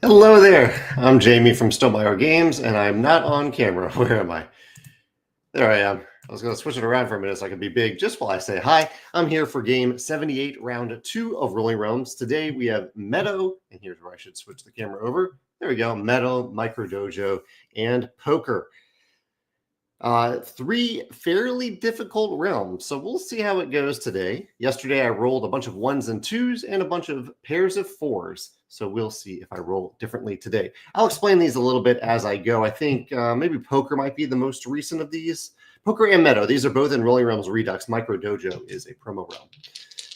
Hello there. I'm Jamey from Stonemeyer Games, and I'm not on camera. Where am I? There I am. I was going to switch it around for a minute so I could be big just while I say hi. I'm here for game 78, round 2 of Rolling Realms. Today we have Meadow, and here's where I should switch the camera over. There we go. Meadow, Micro Dojo, and Poker. Three fairly difficult realms, so we'll see how it goes today. Yesterday, I rolled a bunch of 1s and 2s and a bunch of pairs of 4s, so we'll see if I roll differently today. I'll explain these a little bit as I go. I think maybe Poker might be the most recent of these. Poker and Meadow, these are both in Rolling Realms Redux. Micro Dojo is a promo realm.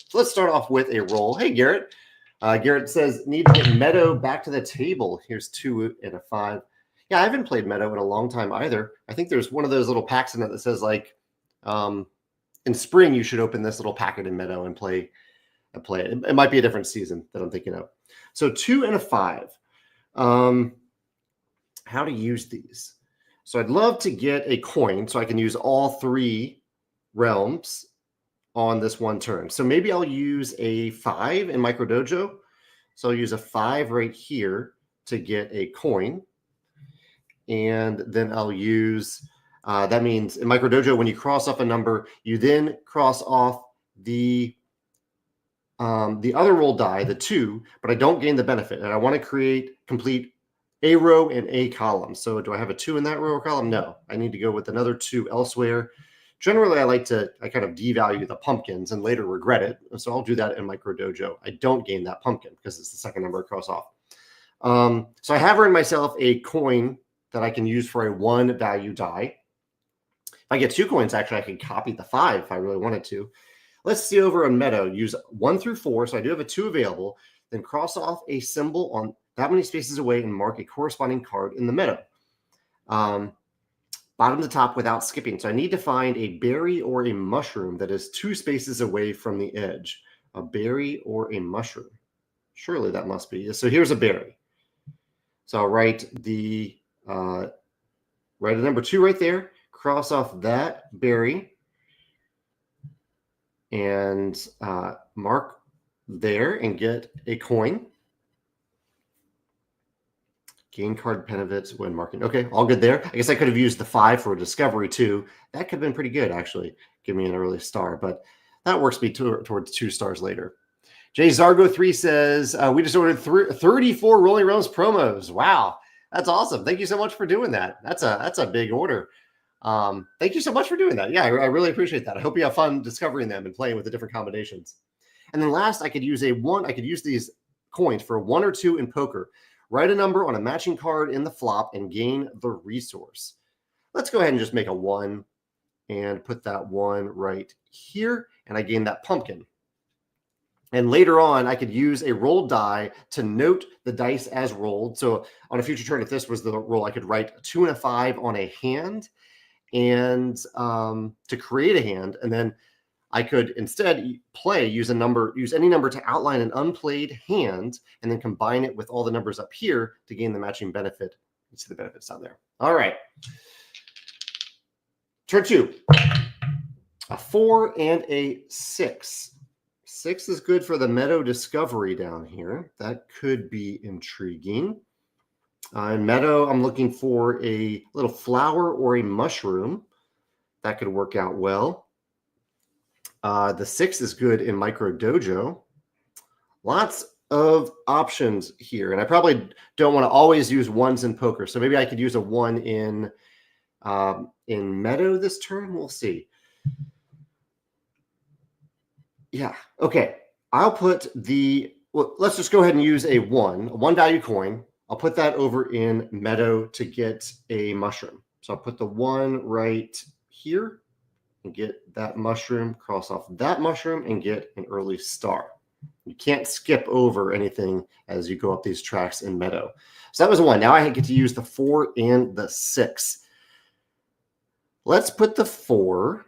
So let's start off with a roll. Hey, Garrett. Garrett says, need to get Meadow back to the table. Here's 2 and a 5. Yeah, I haven't played Meadow in a long time either. I think there's one of those little packs in it that says like, in spring you should open this little packet in Meadow and play it. It might be a different season that I'm thinking of. So 2 and a 5. How to use these? So I'd love to get a coin so I can use all 3 realms on this one turn. So maybe I'll use a 5 in Micro Dojo. So I'll use a 5 right here to get a coin. And then I'll use, that means in Micro Dojo, when you cross off a number, you then cross off the other roll die, the 2, but I don't gain the benefit. And I want to complete a row and a column. So do I have a 2 in that row or column? No, I need to go with another 2 elsewhere. Generally, I kind of devalue the pumpkins and later regret it. So I'll do that in Micro Dojo. I don't gain that pumpkin because it's the second number I cross off. So I have earned myself a coin that I can use for a 1 value die. If I get 2 coins, actually, I can copy the 5 if I really wanted to. Let's see over on Meadow. Use 1 through 4, so I do have a 2 available. Then cross off a symbol on that many spaces away and mark a corresponding card in the Meadow. Bottom to top without skipping. So I need to find a berry or a mushroom that is 2 spaces away from the edge. A berry or a mushroom. Surely that must be. So here's a berry. So I'll write write a number 2 right there, cross off that berry, and mark there and get a coin. Gain card benefits when marking. Okay, all good there. I guess I could have used the 5 for a discovery too. That could have been pretty good, actually. Give me an early star, but that works me towards 2 stars later. Jay Zargo 3 says, we just ordered 34 Rolling Realms promos. Wow, that's awesome. Thank you so much for doing that. That's a big order. Thank you so much for doing that. Yeah, I really appreciate that. I hope you have fun discovering them and playing with the different combinations. And then last, I could use these coins for 1 or 2 in poker. Write a number on a matching card in the flop and gain the resource. Let's go ahead and just make a 1 and put that 1 right here. And I gain that pumpkin. And later on, I could use a rolled die to note the dice as rolled. So on a future turn, if this was the roll, I could write a 2 and a 5 on a hand and to create a hand. And then I could instead use any number to outline an unplayed hand and then combine it with all the numbers up here to gain the matching benefit. You see the benefits down there. All right. Turn 2. A 4 and a 6. 6 is good for the Meadow discovery down here. That could be intriguing. In Meadow, I'm looking for a little flower or a mushroom. That could work out well. The 6 is good in Micro Dojo. Lots of options here. And I probably don't want to always use 1s in poker. So maybe I could use a 1 in Meadow this turn. We'll see. Yeah. Okay. Let's just go ahead and use a 1 value coin. I'll put that over in Meadow to get a mushroom. So I'll put the 1 right here and get that mushroom, cross off that mushroom and get an early star. You can't skip over anything as you go up these tracks in Meadow. So that was a 1. Now I get to use the 4 and the 6. Let's put the 4.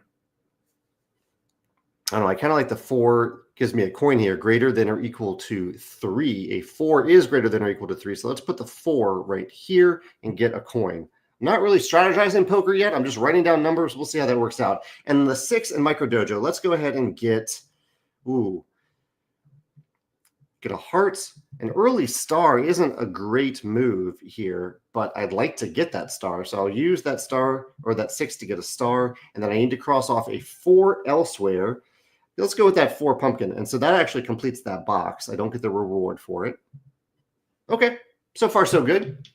I don't know. I kind of like the 4 gives me a coin here greater than or equal to 3. A 4 is greater than or equal to 3. So let's put the 4 right here and get a coin. I'm not really strategizing poker yet. I'm just writing down numbers. We'll see how that works out. And the 6 in Micro Dojo, let's go ahead and get a heart An early star isn't a great move here, but I'd like to get that star. So I'll use that star or that 6 to get a star, and then I need to cross off a 4 elsewhere. Let's go with that 4 pumpkin. And so that actually completes that box. I don't get the reward for it. Okay, so far so good.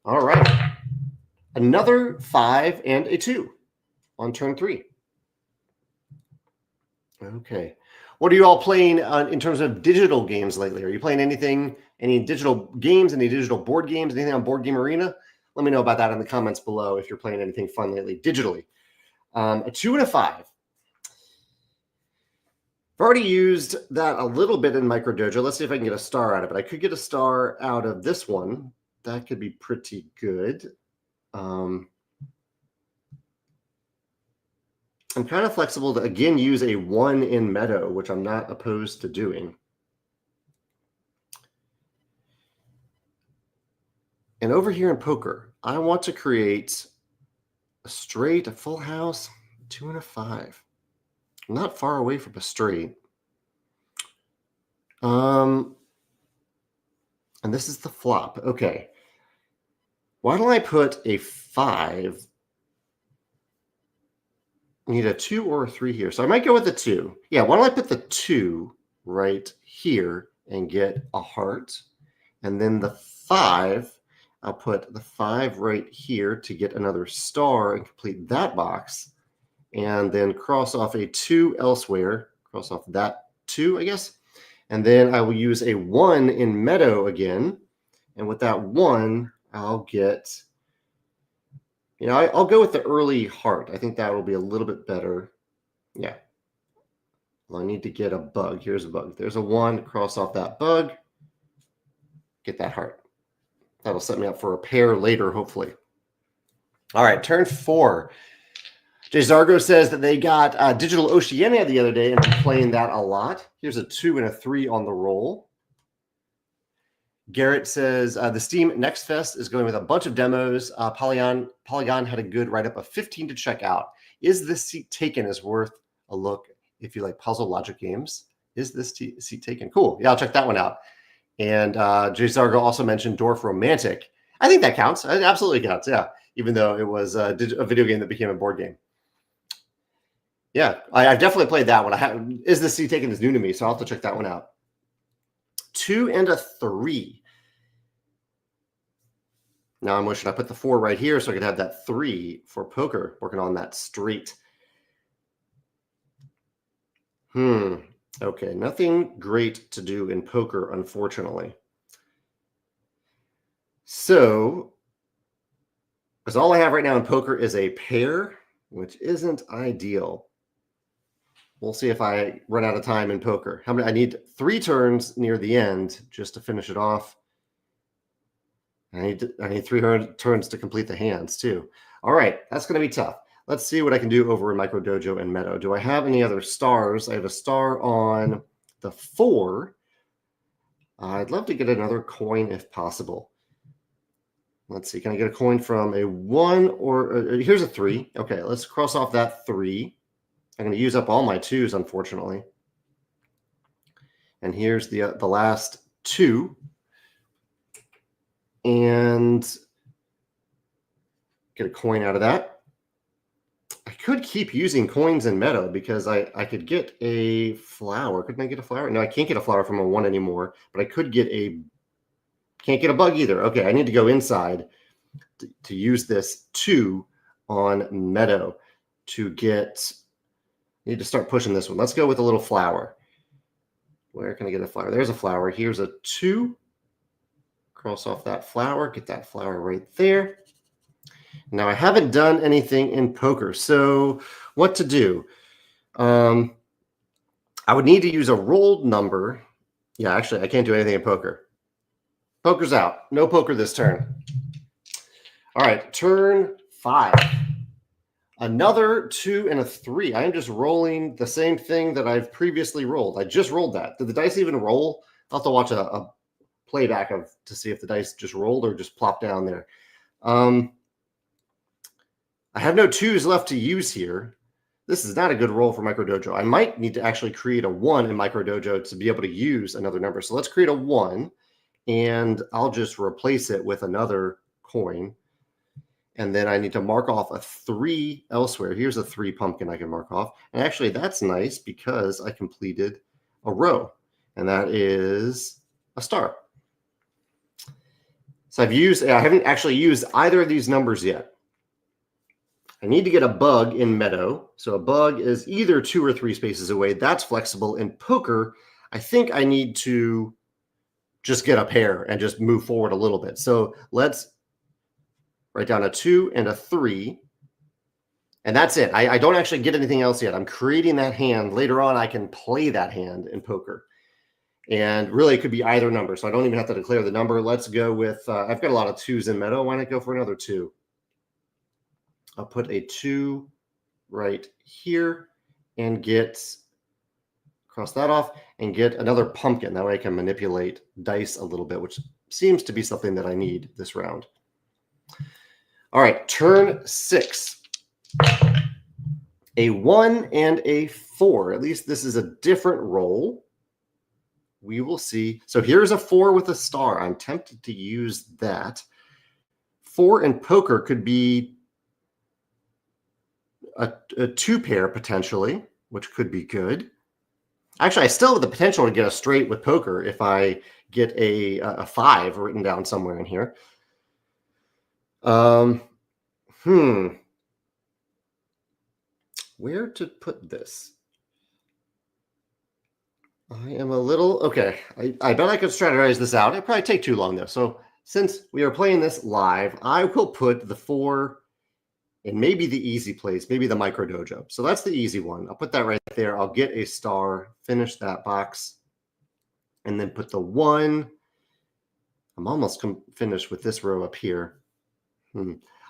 All right. Another 5 and a 2 on turn 3. Okay. What are you all playing in terms of digital games lately? Are you playing anything, any digital games, any digital board games, anything on Board Game Arena? Let me know about that in the comments below if you're playing anything fun lately digitally. A 2 and a 5. I've already used that a little bit in Micro Dojo. Let's see if I can get a star out of it. I could get a star out of this one. That could be pretty good. I'm kind of flexible to, again, use a 1 in Meadow, which I'm not opposed to doing. And over here in poker, I want to create a straight, a full house, 2 and a 5. I'm not far away from a straight. And this is the flop. Okay. Why don't I put a 5? I need a 2 or a 3 here. So I might go with the 2. Yeah, why don't I put the 2 right here and get a heart? And then the 5, I'll put the 5 right here to get another star and complete that box. And then cross off a 2 elsewhere. Cross off that 2, I guess. And then I will use a 1 in Meadow again. And with that 1, I'll get... I'll go with the early heart. I think that will be a little bit better. Yeah. Well, I need to get a bug. Here's a bug. There's a 1. Cross off that bug. Get that heart. That'll set me up for a pair later, hopefully. All right, turn 4. Jay Zargo says that they got Digital Oceania the other day and been playing that a lot. Here's a 2 and a 3 on the roll. Garrett says the Steam Next Fest is going with a bunch of demos. Polygon had a good write-up of 15 to check out. Is this seat taken is worth a look if you like puzzle logic games? Is this seat taken? Cool. Yeah, I'll check that one out. And Jay Zargo also mentioned Dwarf Romantic. I think that counts. It absolutely counts, yeah, even though it was a video game that became a board game. Yeah, I've definitely played that one. Is this seat taken is new to me, so I'll have to check that one out. 2 and a 3. Now I'm wishing I put the 4 right here so I could have that 3 for poker, working on that straight. Okay, nothing great to do in poker, unfortunately. So, because all I have right now in poker is a pair, which isn't ideal. We'll see if I run out of time in poker. I need 3 turns near the end just to finish it off. I need 3 turns to complete the hands too. All right, that's going to be tough. Let's see what I can do over in Micro Dojo and Meadow. Do I have any other stars? I have a star on the 4. I'd love to get another coin if possible. Let's see. Can I get a coin from a 1 or here's a 3. Okay, let's cross off that 3. I'm going to use up all my 2s, unfortunately. And here's the last 2. And get a coin out of that. I could keep using coins in Meadow because I could get a flower. Couldn't I get a flower? No, I can't get a flower from a 1 anymore, but I could get can't get a bug either. Okay, I need to go inside to use this 2 on Meadow to get... I need to start pushing this one. Let's go with a little flower. Where can I get a flower? There's a flower. Here's a 2. Cross off that flower. Get that flower right there. Now, I haven't done anything in poker, so what to do? I would need to use a rolled number. Yeah, actually, I can't do anything in poker. Poker's out. No poker this turn. All right, turn 5. Another 2 and a 3. I am just rolling the same thing that I've previously rolled. I just rolled that. Did the dice even roll? I'll have to watch a playback to see if the dice just rolled or just plopped down there. I have no 2s left to use here. This is not a good roll for Micro Dojo. I might need to actually create a 1 in Micro Dojo to be able to use another number. So let's create a 1, and I'll just replace it with another coin. And then I need to mark off a 3 elsewhere. Here's a 3 pumpkin I can mark off. And actually, that's nice because I completed a row, and that is a star. So I haven't actually used either of these numbers yet. I need to get a bug in Meadow. So a bug is either 2 or 3 spaces away. That's flexible. In poker, I think I need to just get a pair and just move forward a little bit. So let's write down a 2 and a 3. And that's it. I don't actually get anything else yet. I'm creating that hand. Later on, I can play that hand in poker. And really, it could be either number. So I don't even have to declare the number. Let's go with, I've got a lot of 2s in Meadow. Why not go for another 2? I'll put a 2 right here and cross that off and get another pumpkin. That way I can manipulate dice a little bit, which seems to be something that I need this round. All right, turn 6. A 1 and a 4. At least this is a different roll. We will see. So here's a 4 with a star. I'm tempted to use that. 4 in poker could be a 2 pair potentially, which could be good. Actually, I still have the potential to get a straight with poker if I get a 5 written down somewhere in here. Where to put this? I am a little, okay. I bet I could strategize this out. It'd probably take too long though. So since we are playing this live, I will put the 4 in maybe the easy place, maybe the Micro Dojo. So that's the easy one. I'll put that right there. I'll get a star, finish that box, and then put the 1. I'm almost finished with this row up here.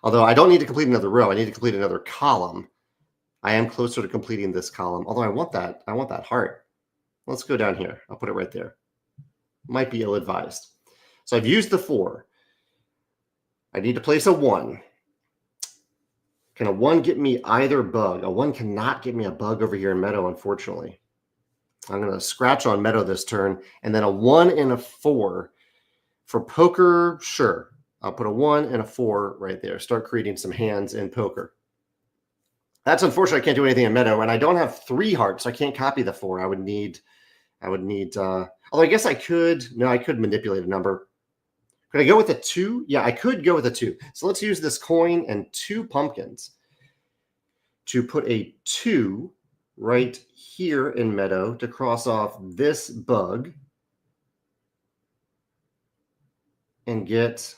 Although I don't need to complete another row. I need to complete another column. I am closer to completing this column. Although I want that heart. Let's go down here. I'll put it right there. Might be ill-advised. So I've used the 4. I need to place a 1. Can a 1 get me either bug? A 1 cannot get me a bug over here in Meadow, unfortunately. I'm going to scratch on Meadow this turn. And then a 1 and a 4. For poker, sure. I'll put a 1 and a 4 right there. Start creating some hands in poker. That's unfortunate. I can't do anything in Meadow. And I don't have 3 hearts, so I can't copy the 4. I would need, although I guess I could, no, I could manipulate a number. Could I go with a 2? Yeah, I could go with a 2. So let's use this coin and 2 pumpkins to put a 2 right here in Meadow to cross off this bug and get,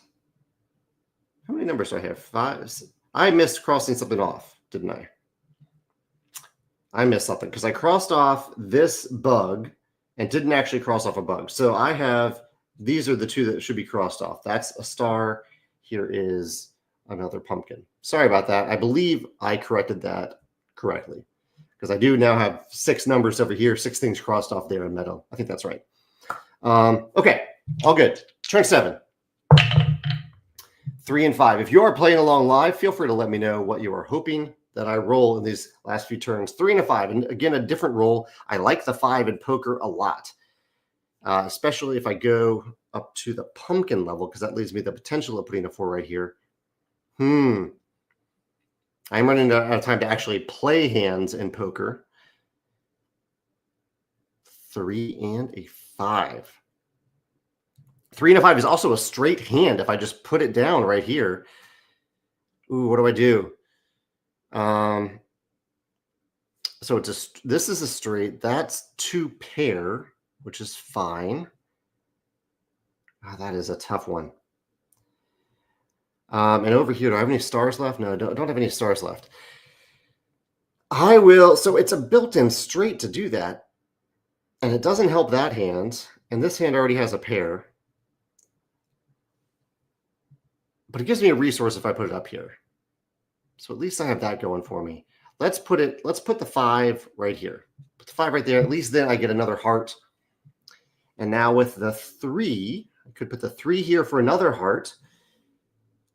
how many numbers do I have? 5. I missed crossing something off, didn't I? I missed something because I crossed off this bug and didn't actually cross off a bug. So I have, these are the 2 that should be crossed off. That's a star. Here is another pumpkin. Sorry about that. I believe I corrected that correctly because I do now have 6 numbers over here, 6 things crossed off there in Meadow. I think that's right. Okay, all good. Turn 7. 3 and 5. If you are playing along live, feel free to let me know what you are hoping that I roll in these last few turns. 3 and a 5. And again, a different roll. I like the 5 in poker a lot, especially if I go up to the pumpkin level, because that leaves me the potential of putting a 4 right here. I'm running out of time to actually play hands in poker. 3 and a 5. 3 and a 5 is also a straight hand if I just put it down right here. Ooh, what do I do? So this is a straight. That's 2 pair, which is fine. Oh, that is a tough one. And over here, do I have any stars left? No, I don't have any stars left. I will. So it's a built-in straight to do that. And it doesn't help that hand. And this hand already has a pair. But it gives me a resource if I put it up here. So at least I have that going for me. Let's put the 5 right here. Put the 5 right there. At least then I get another heart. And now with the 3, I could put the 3 here for another heart.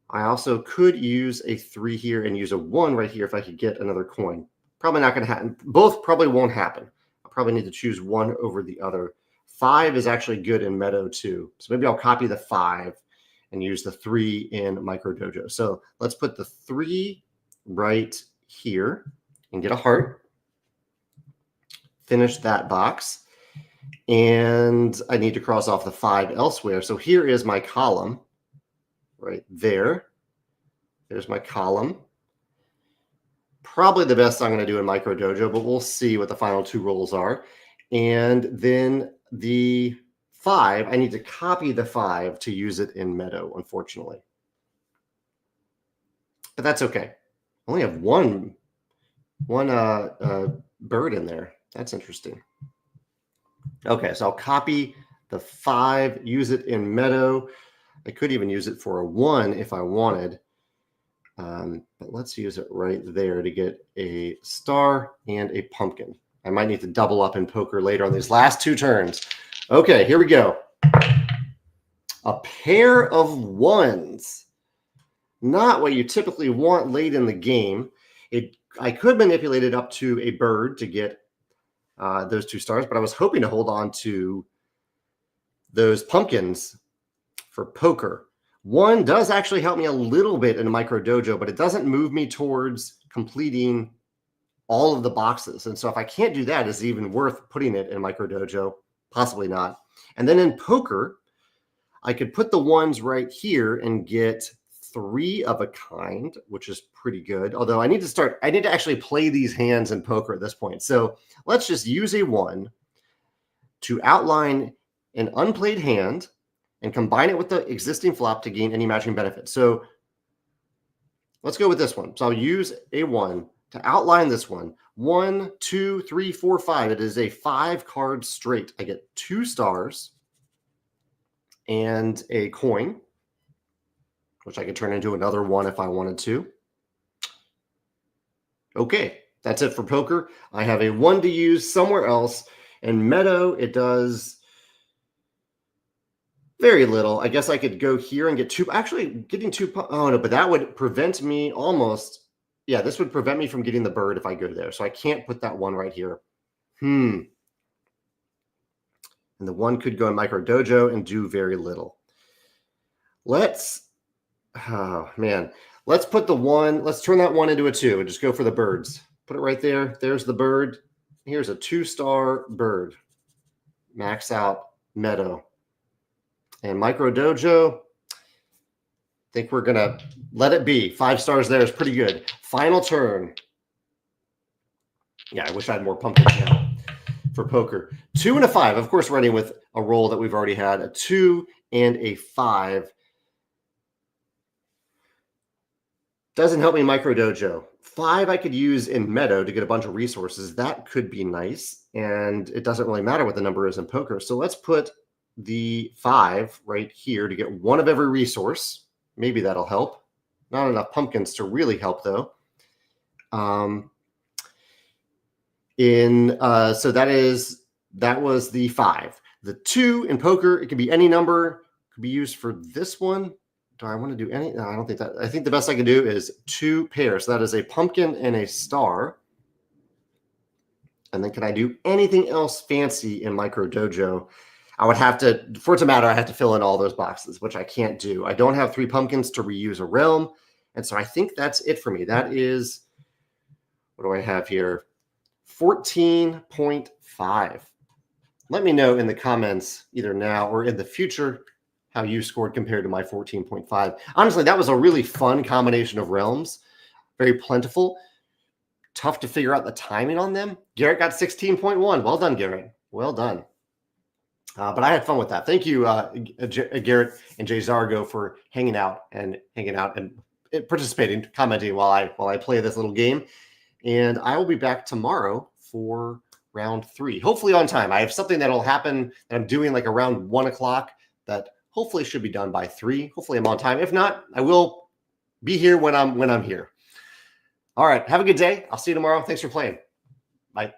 I also could use a 3 here and use a 1 right here if I could get another coin. Probably not going to happen. Both probably won't happen. I'll probably need to choose one over the other. 5 is actually good in Meadow too. So maybe I'll copy the 5 and use the 3 in Micro Dojo. So let's put the 3 right here and get a heart. Finish that box. And I need to cross off the 5 elsewhere. So here is my column right there. There's my column. Probably the best I'm going to do in Micro Dojo, but we'll see what the final 2 rolls are. And then the 5, I need to copy the 5 to use it in Meadow, unfortunately. But that's okay. I only have one bird in there. That's interesting. Okay, so I'll copy the 5, use it in Meadow. I could even use it for a 1 if I wanted. But let's use it right there to get a star and a pumpkin. I might need to double up in poker later on these last 2 turns. Okay, here we go. A pair of 1s. Not what you typically want late in the game. I could manipulate it up to a bird to get those 2 stars, but I was hoping to hold on to those pumpkins for poker. 1 does actually help me a little bit in Micro Dojo, but it doesn't move me towards completing all of the boxes. And so if I can't do that, is it even worth putting it in Micro Dojo? Possibly not. And then in poker, I could put the 1s right here and get 3 of a kind, which is pretty good. Although I need to actually play these hands in poker at this point. So let's just use a 1 to outline an unplayed hand and combine it with the existing flop to gain any matching benefit. So let's go with this one. So I'll use a 1 to outline this one. 1, 2, 3, 4, 5. It is a 5-card straight. I get 2 stars and a coin, which I could turn into another 1 if I wanted to. Okay, that's it for poker. I have a 1 to use somewhere else. In Meadow, it does very little. I guess I could go here and get 2. Actually, getting 2. Oh, no, but that would prevent me almost. Yeah, this would prevent me from getting the bird if I go there. So I can't put that 1 right here. And the 1 could go in Micro Dojo and do very little. Let's put the 1. Let's turn that 1 into a 2 and just go for the birds. Put it right there. There's the bird. Here's a 2-star bird. Max out Meadow. And Micro Dojo, I think we're going to let it be. 5 stars there is pretty good. Final turn. Yeah, I wish I had more pumpkins now for poker. 2 and a 5. Of course, running with a roll that we've already had. A 2 and a 5. Doesn't help me in Micro Dojo. 5 I could use in Meadow to get a bunch of resources. That could be nice. And it doesn't really matter what the number is in poker. So let's put the 5 right here to get 1 of every resource. Maybe that'll help. Not enough pumpkins to really help though. So that was the 5. The 2 in poker, it can be any number. Could be used for this one. Do I want to do any? No, I don't think that. I think the best I can do is 2 pairs. So that is a pumpkin and a star. And then can I do anything else fancy in Micro Dojo? I would have to, for it to matter, I have to fill in all those boxes, which I can't do. I don't have 3 pumpkins to reuse a realm. And so I think that's it for me. That is, what do I have here? 14.5. Let me know in the comments, either now or in the future, how you scored compared to my 14.5. Honestly, that was a really fun combination of realms. Very plentiful. Tough to figure out the timing on them. Garrett got 16.1. Well done, Garrett. Well done. But I had fun with that. Thank you, Garrett and Jay Zargo, for hanging out and participating, commenting while I play this little game. And I will be back tomorrow for round 3, hopefully on time. I have something that'll happen that I'm doing like around 1 o'clock that hopefully should be done by 3. Hopefully I'm on time. If not, I will be here when I'm here. All right. Have a good day. I'll see you tomorrow. Thanks for playing. Bye.